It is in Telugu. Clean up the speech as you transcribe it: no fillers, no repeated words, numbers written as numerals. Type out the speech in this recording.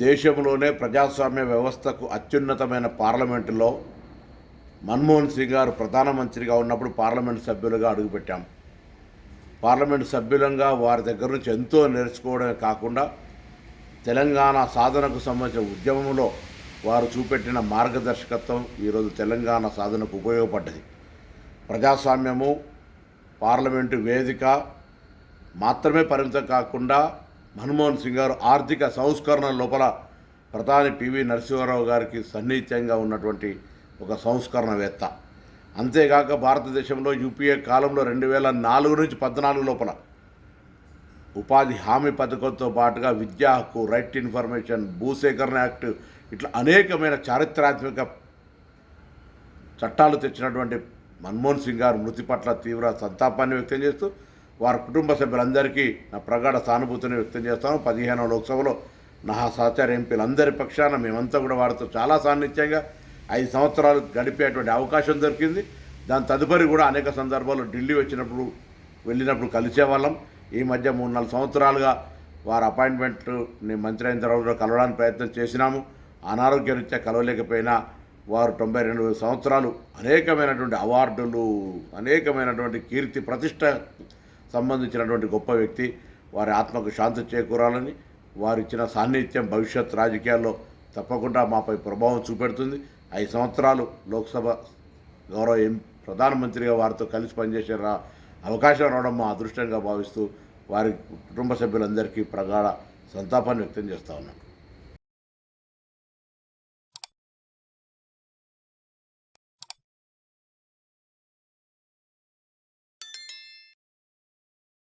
దేశంలోనే ప్రజాస్వామ్య వ్యవస్థకు అత్యున్నతమైన పార్లమెంటులో మన్మోహన్ సింగ్ గారు ప్రధానమంత్రిగా ఉన్నప్పుడు పార్లమెంటు సభ్యులుగా అడుగుపెట్టాం. పార్లమెంటు సభ్యులంగా వారి దగ్గర నుంచి ఎంతో నేర్చుకోవడమే కాకుండా తెలంగాణ సాధనకు సంబంధించిన ఉద్యమంలో వారు చూపెట్టిన మార్గదర్శకత్వం ఈరోజు తెలంగాణ సాధనకు ఉపయోగపడ్డది. ప్రజాస్వామ్యము, పార్లమెంటు వేదిక మాత్రమే పరిమితం కాకుండా మన్మోహన్ సింగ్ గారు ఆర్థిక సంస్కరణ లోపల ప్రధాని పివి నరసింహారావు గారికి సన్నిహితంగా ఉన్నటువంటి ఒక సంస్కరణవేత్త. అంతేగాక భారతదేశంలో యూపీఏ కాలంలో 2004 నుంచి 2014 లోపల ఉపాధి హామీ పథకంతో పాటుగా విద్యా హక్కు, రైట్ టు ఇన్ఫర్మేషన్, భూసేకరణ యాక్ట్, ఇట్లా అనేకమైన చారిత్రాత్మక చట్టాలు తెచ్చినటువంటి మన్మోహన్ సింగ్ గారు మృతి పట్ల తీవ్ర సంతాపాన్ని వ్యక్తం చేస్తూ వారి కుటుంబ సభ్యులందరికీ నా ప్రగాఢ సానుభూతిని వ్యక్తం చేస్తాను. 15వ లోక్సభలో నా సహచార ఎంపీలందరి పక్షాన మేమంతా కూడా వారితో చాలా సాన్నిధ్యంగా 5 సంవత్సరాలు గడిపేటువంటి అవకాశం దొరికింది. దాని తదుపరి కూడా అనేక సందర్భాల్లో ఢిల్లీ వెళ్ళినప్పుడు కలిసేవాళ్ళం. ఈ మధ్య 3-4 సంవత్సరాలుగా వారి అపాయింట్మెంట్ని మంత్రి అయిన తర్వాత కలవడానికి ప్రయత్నం చేసినాము. అనారోగ్య రీత్యా కలవలేకపోయినా వారు 92 సంవత్సరాలు అనేకమైనటువంటి అవార్డులు, అనేకమైనటువంటి కీర్తి ప్రతిష్ట సంబంధించినటువంటి గొప్ప వ్యక్తి. వారి ఆత్మకు శాంతి చేకూరాలని, వారు ఇచ్చిన సాన్నిధ్యం భవిష్యత్ రాజకీయాల్లో తప్పకుండా మాపై ప్రభావం చూపెడుతుంది. 5 సంవత్సరాలు లోక్సభ గౌరవ ప్రధానమంత్రిగా వారితో కలిసి పనిచేసే అవకాశం రావడం మా అదృష్టంగా భావిస్తూ వారి కుటుంబ సభ్యులందరికీ ప్రగాఢ సంతాపాన్ని వ్యక్తం చేస్తూ ఉన్నాను.